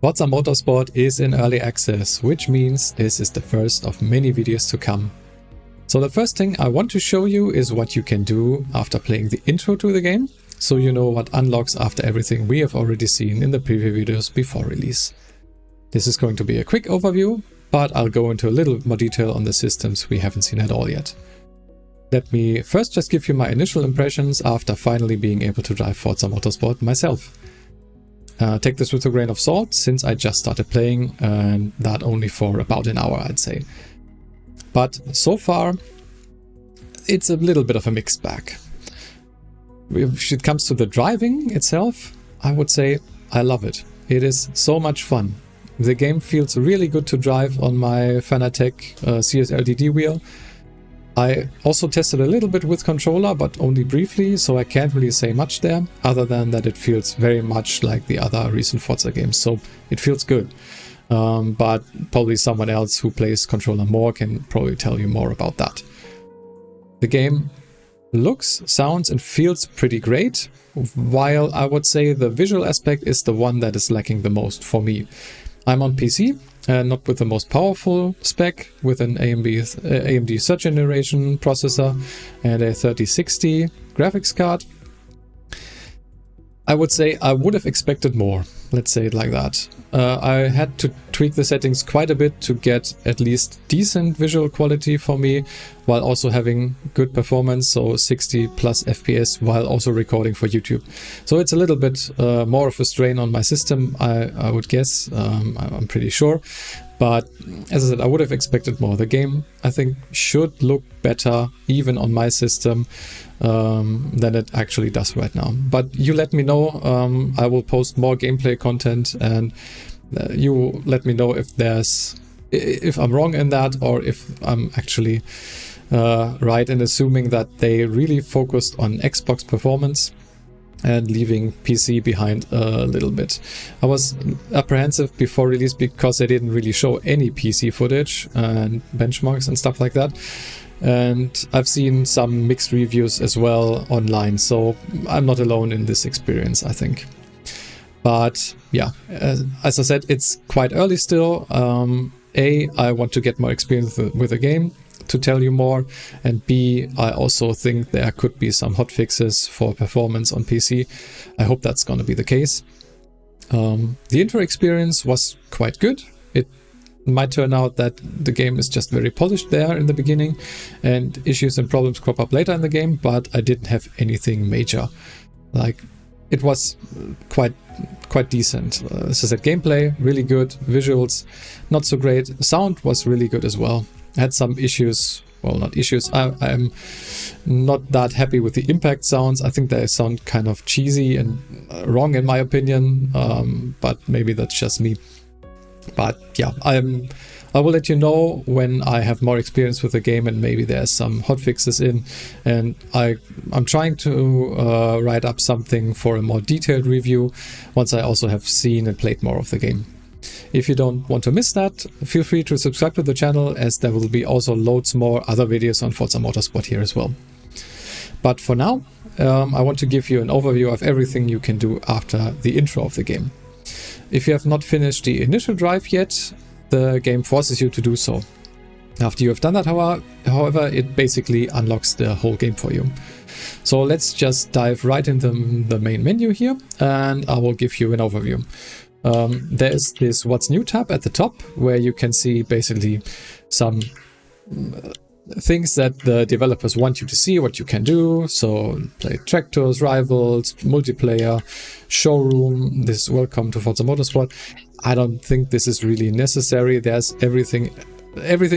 Forza Motorsport is in early access, which means this is the first of many videos to come. So the first thing I want to show you is what you can do after playing the intro to the game, so you know what unlocks after everything we have already seen in the preview videos before release. This is going to be a quick overview, but I'll go into a little more detail on the systems we haven't seen at all yet. Let me first just give you my initial impressions after finally being able to drive Forza Motorsport myself. Take this with a grain of salt, since I just started playing, and that only for about an hour, I'd say. But so far, it's a little bit of a mixed bag. If it comes to the driving itself, I would say I love it. It is so much fun. The game feels really good to drive on my Fanatec CSLDD wheel. I also tested a little bit with controller, but only briefly, so I can't really say much there, other than that it feels very much like the other recent Forza games, so it feels good. But probably someone else who plays controller more can probably tell you more about that. The game looks, sounds and feels pretty great, while I would say the visual aspect is the one that is lacking the most for me. I'm on PC, not with the most powerful spec, with an AMD third generation processor and a 3060 graphics card. I would say I would have expected more, let's say it like that. I had to tweak the settings quite a bit to get at least decent visual quality for me, while also having good performance, so 60 plus FPS, while also recording for YouTube. So it's a little bit more of a strain on my system, I would guess, I'm pretty sure. But as I said, I would have expected more. The game, I think, should look better, even on my system, than it actually does right now. But you let me know, I will post more gameplay content, and you let me know if I'm wrong in that, or if I'm actually right in assuming that they really focused on Xbox performance and leaving PC behind a little bit. I was apprehensive before release because they didn't really show any PC footage and benchmarks and stuff like that. And I've seen some mixed reviews as well online, so I'm not alone in this experience, I think. But yeah, as I said, it's quite early still. I want to get more experience with the game to tell you more, and B, I also think there could be some hotfixes for performance on PC. I hope that's going to be the case. The intro experience was quite good. It might turn out that the game is just very polished there in the beginning, and issues and problems crop up later in the game, but I didn't have anything major. Like, it was quite decent. As I said, gameplay really good, visuals not so great, sound was really good as well. I had some issues, well, not issues, I'm not that happy with the impact sounds. I think they sound kind of cheesy and wrong in my opinion, but maybe that's just me. But yeah, I will let you know when I have more experience with the game and maybe there's some hotfixes in, and I'm trying to write up something for a more detailed review once I also have seen and played more of the game. If you don't want to miss that, feel free to subscribe to the channel, as there will be also loads more other videos on Forza Motorsport here as well. But for now, I want to give you an overview of everything you can do after the intro of the game. If you have not finished the initial drive yet, the game forces you to do so. After you have done that, however, it basically unlocks the whole game for you. So let's just dive right into the main menu here, and I will give you an overview. There is this What's New tab at the top, where you can see basically some things that the developers want you to see, what you can do. So play tractors, rivals, multiplayer, showroom, this welcome to Forza Motorsport. I don't think this is really necessary. There's everything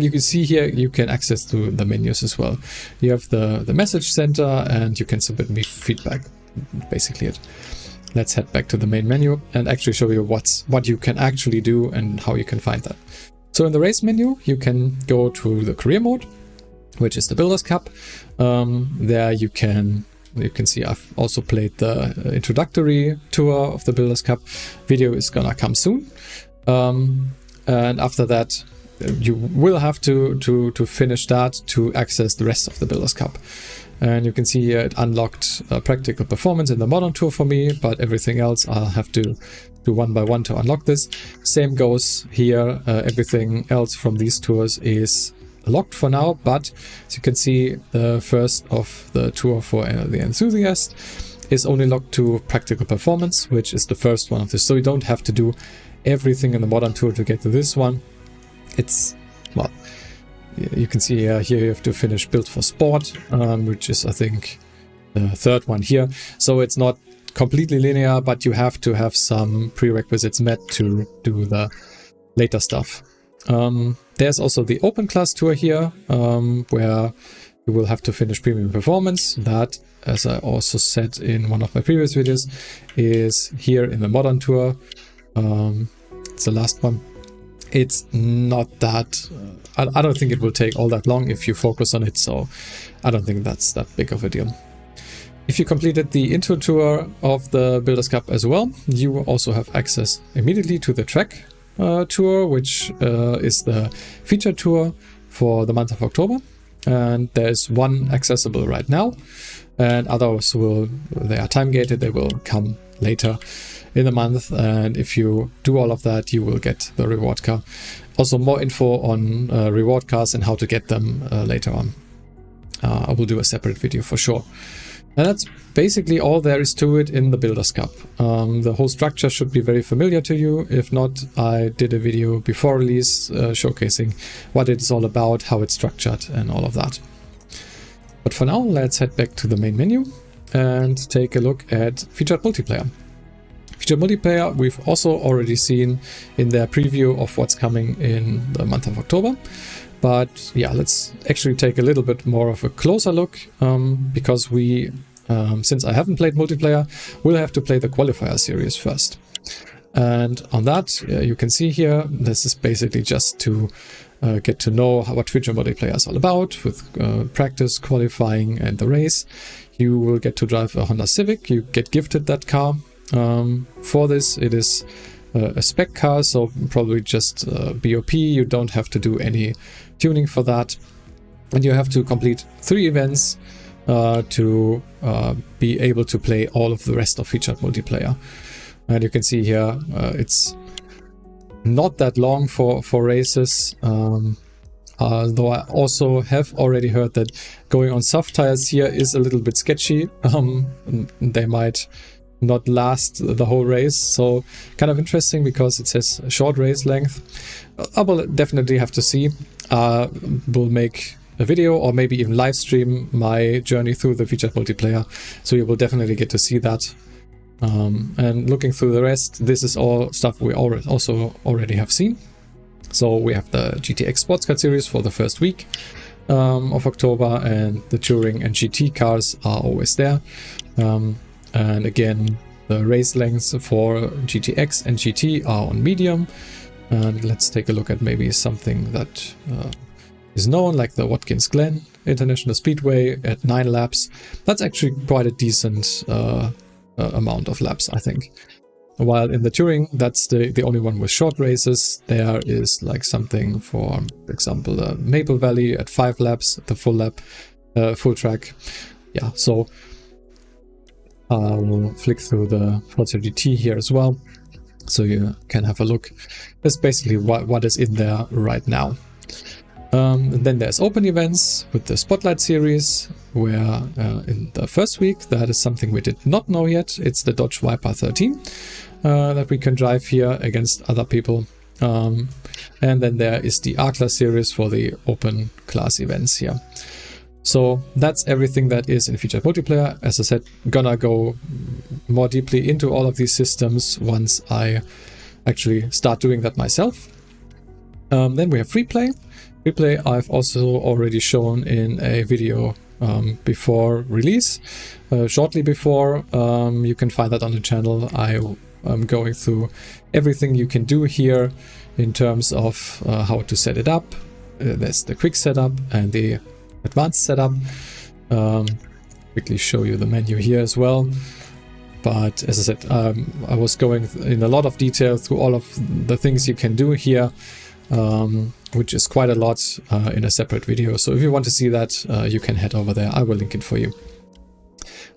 you can see here, you can access to the menus as well. You have the message center, and you can submit me feedback, basically it. Let's head back to the main menu and actually show you what you can actually do and how you can find that. So in the race menu, you can go to the career mode, which is the Builders Cup. There you can see I've also played the introductory tour of the Builders Cup. Video is gonna come soon. And after that, you will have to finish that to access the rest of the Builders Cup. And you can see here it unlocked practical performance in the modern tour for me, but everything else I'll have to do one by one to unlock this. Same goes here. Everything else from these tours is locked for now, but as you can see, the first of the tour for the enthusiast is only locked to practical performance, which is the first one of this. So you don't have to do everything in the modern tour to get to this one. It's, well, you can see here you have to finish Build for Sport, which is, I think, the third one here. So it's not completely linear, but you have to have some prerequisites met to do the later stuff. There's also the open class tour here, where you will have to finish premium performance. That, as I also said in one of my previous videos, is here in the modern tour. It's the last one. It's not that, I don't think it will take all that long if you focus on it, so I don't think that's that big of a deal. If you completed the intro tour of the Builders Cup as well, you also have access immediately to the track tour, which is the feature tour for the month of October. And there's one accessible right now, and others they are time gated, they will come later in the month. And if you do all of that, you will get the reward car. Also more info on reward cars and how to get them later on. I will do a separate video for sure. And that's basically all there is to it in the Builders Cup. The whole structure should be very familiar to you. If not, I did a video before release showcasing what it's all about, how it's structured and all of that. But for now, let's head back to the main menu and take a look at Featured Multiplayer. Featured Multiplayer we've also already seen in their preview of what's coming in the month of October. But yeah, let's actually take a little bit more of a closer look, because we, since I haven't played multiplayer, we'll have to play the qualifier series first. And on that, you can see here, this is basically just to get to know what Featured Multiplayer is all about, with practice, qualifying and the race. You will get to drive a Honda Civic, you get gifted that car. For this, it is a spec car, so probably just BOP, you don't have to do any tuning for that. And you have to complete 3 events to be able to play all of the rest of Featured Multiplayer. And you can see here, it's not that long for races, though I also have already heard that going on soft tires here is a little bit sketchy. They might not last the whole race, so kind of interesting because it says short race length. I will definitely have to see. We'll make a video or maybe even live stream my journey through the Featured Multiplayer, so you will definitely get to see that. And looking through the rest, this is all stuff we also already have seen. So we have the GTX Sports Car Series for the first week of October, and the Touring and GT cars are always there. And again, the race lengths for GTX and GT are on medium. And let's take a look at maybe something that is known, like the Watkins Glen International Speedway at 9 laps. That's actually quite a decent amount of laps, I think. While in the Touring, that's the only one with short races. There is like something for example, the Maple Valley at 5 laps, the full lap, full track. Yeah, so we'll flick through the Forza GT here as well, so you can have a look. That's basically what is in there right now. And then there's open events with the Spotlight series, where in the first week, that is something we did not know yet. It's the Dodge Viper 13 that we can drive here against other people. And then there is the R-Class series for the open class events here. So that's everything that is in Featured Multiplayer. As I said, gonna go more deeply into all of these systems once I actually start doing that myself. Then we have Free Play. Free Play I've also already shown in a video before release, shortly before. You can find that on the channel. I'm going through everything you can do here in terms of how to set it up. There's the quick setup and the advanced setup. Quickly show you the menu here as well. But as I said, I was going in a lot of detail through all of the things you can do here, which is quite a lot in a separate video. So if you want to see that, you can head over there. I will link it for you.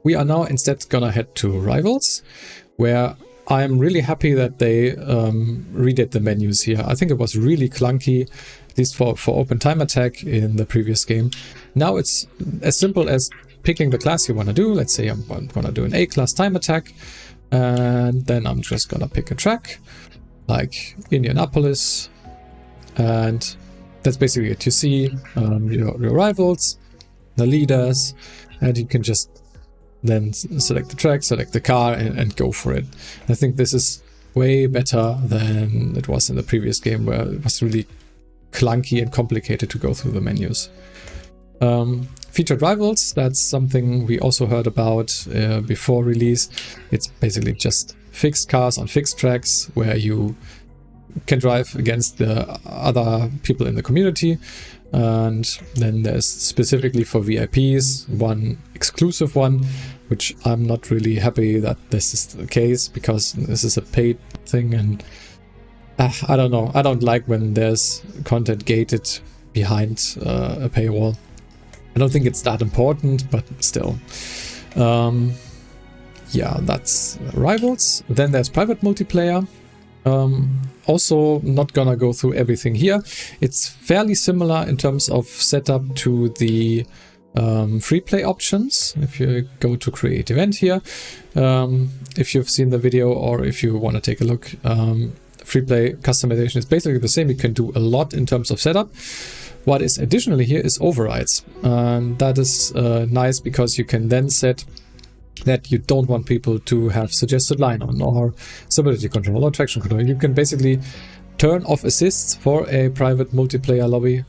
We are now instead gonna head to Rivals, where I'm really happy that they redid the menus here. I think it was really clunky, at least for open time attack in the previous game. Now it's as simple as picking the class you want to do. Let's say I'm going to do an A-class time attack, and then I'm just going to pick a track like Indianapolis, and that's basically it. You see your rivals, the leaders, and you can just then select the track, select the car, and go for it. I think this is way better than it was in the previous game, where it was really clunky and complicated to go through the menus. Featured rivals, that's something we also heard about before release. It's basically just fixed cars on fixed tracks where you can drive against the other people in the community. And then there's specifically for VIPs one exclusive one, which I'm not really happy that this is the case, because this is a paid thing, and I don't know, I don't like when there's content gated behind a paywall. I don't think it's that important, but still. Yeah, that's rivals. Then there's private multiplayer. Also not gonna go through everything here. It's fairly similar in terms of setup to the free play options. If you go to create event here, if you've seen the video or if you want to take a look, free play customization is basically the same. You can do a lot in terms of setup. What is additionally here is overrides. That is nice, because you can then set that you don't want people to have suggested line on, or stability control, or traction control. You can basically turn off assists for a private multiplayer lobby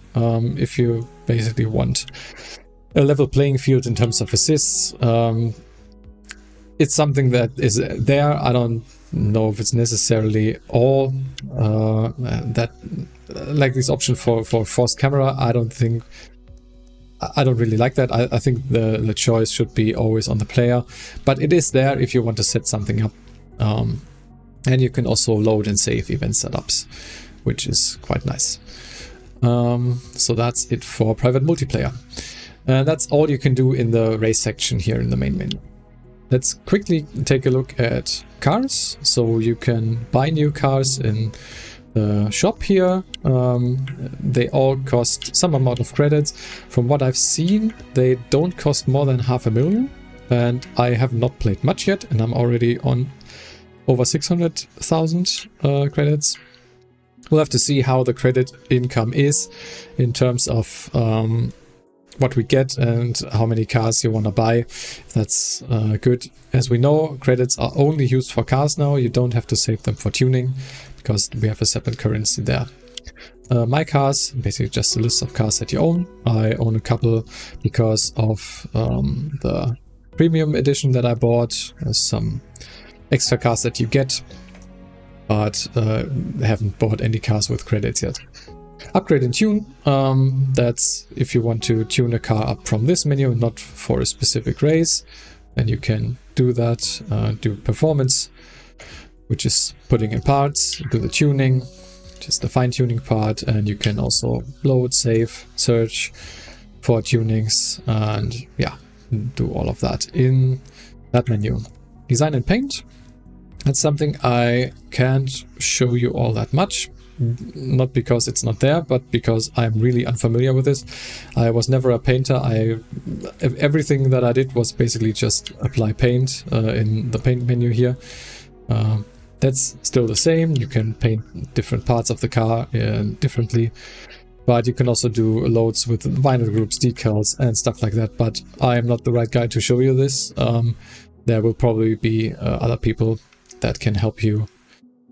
if you basically want a level playing field in terms of assists. It's something that is there. I don't know if it's necessarily all that, like this option for forced camera. I don't really like that. I think the choice should be always on the player, but it is there if you want to set something up. And you can also load and save event setups, which is quite nice. So that's it for private multiplayer. That's all you can do in the race section here in the main menu. Let's quickly take a look at cars. So you can buy new cars in the shop here. They all cost some amount of credits. From what I've seen, they don't cost more than 500,000, and I have not played much yet, and I'm already on over 600,000 credits. We'll have to see how the credit income is in terms of what we get and how many cars you want to buy. That's good. As we know, credits are only used for cars now. You don't have to save them for tuning, because we have a separate currency there. My cars, basically just a list of cars that you own. I own a couple because of the premium edition that I bought. There's some extra cars that you get, but I haven't bought any cars with credits yet. Upgrade and tune, that's if you want to tune a car up from this menu, not for a specific race, and you can do that. Do performance, which is putting in parts, do the tuning, just the fine tuning part, and you can also load, save, search for tunings, and yeah, do all of that in that menu. Design and paint, that's something I can't show you all that much. Not because it's not there, but because I'm really unfamiliar with this. I was never a painter. Everything that I did was basically just apply paint in the paint menu here. That's still the same. You can paint different parts of the car differently, but you can also do loads with vinyl groups, decals, and stuff like that. But I am not the right guy to show you this. There will probably be other people that can help you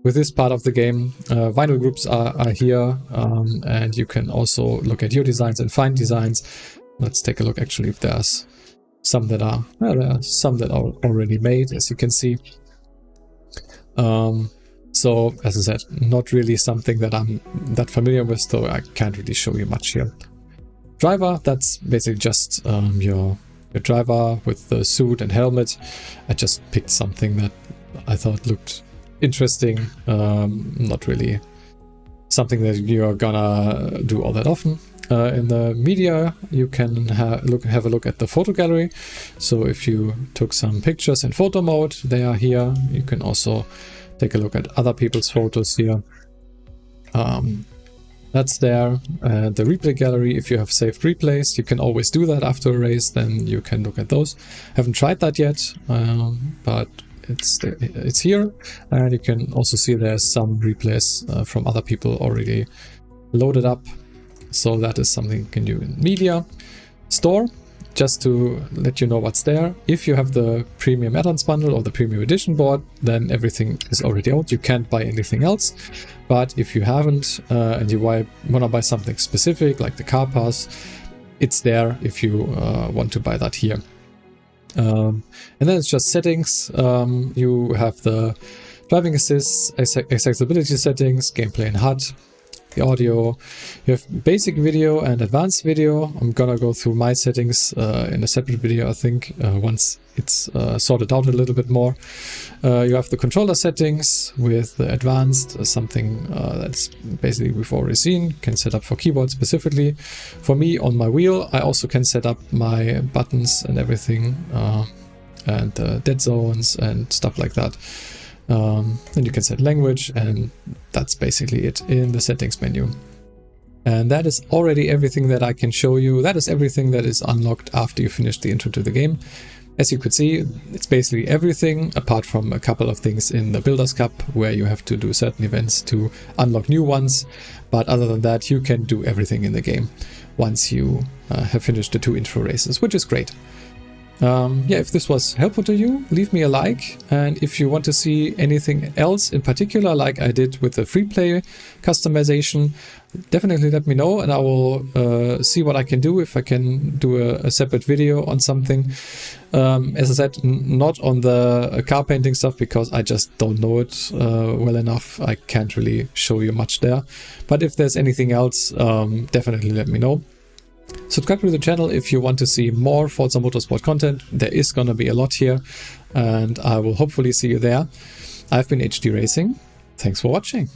with this part of the game. Vinyl groups are here, and you can also look at your designs and find designs. Let's take a look actually if there's some that are, well, there are some that are already made, as you can see. So as I said, not really something that I'm that familiar with, so I can't really show you much here. Driver, that's basically just your driver with the suit and helmet. I just picked something that I thought looked interesting, not really something that you're gonna do all that often. In the media, you can have a look at the photo gallery. So if you took some pictures in photo mode, they are here. You can also take a look at other people's photos here. That's there. The replay gallery, if you have saved replays, you can always do that after a race, then you can look at those. Haven't tried that yet, but it's here, and you can also see there's some replays from other people already loaded up. So that is something you can do in media. Store, just to let you know what's there. If you have the premium add-ons bundle or the premium edition board, then everything is already out. You can't buy anything else. But if you haven't and you want to buy something specific like the car pass, it's there if you want to buy that here. And then it's just settings. You have the driving assist, accessibility settings, gameplay and HUD, the audio. You have basic video and advanced video. I'm gonna go through my settings in a separate video, I think, once it's sorted out a little bit more. You have the controller settings with the advanced, something that's basically we've already seen. Can set up for keyboard specifically. For me, on my wheel, I also can set up my buttons and everything, and dead zones and stuff like that. And you can set language, and that's basically it in the settings menu. And that is already everything that I can show you. That is everything that is unlocked after you finish the intro to the game. As you could see, it's basically everything apart from a couple of things in the Builders Cup where you have to do certain events to unlock new ones. But other than that, you can do everything in the game once you have finished the 2 intro races, which is great. Yeah, if this was helpful to you, leave me a like, and if you want to see anything else in particular, like I did with the free play customization, definitely let me know, and I will see what I can do, if I can do a separate video on something. As I said, not on the car painting stuff, because I just don't know it well enough. I can't really show you much there, but if there's anything else, definitely let me know. Subscribe to the channel if you want to see more Forza Motorsport content. There is gonna be a lot here, and I will hopefully see you there. I've been HD Racing. Thanks for watching.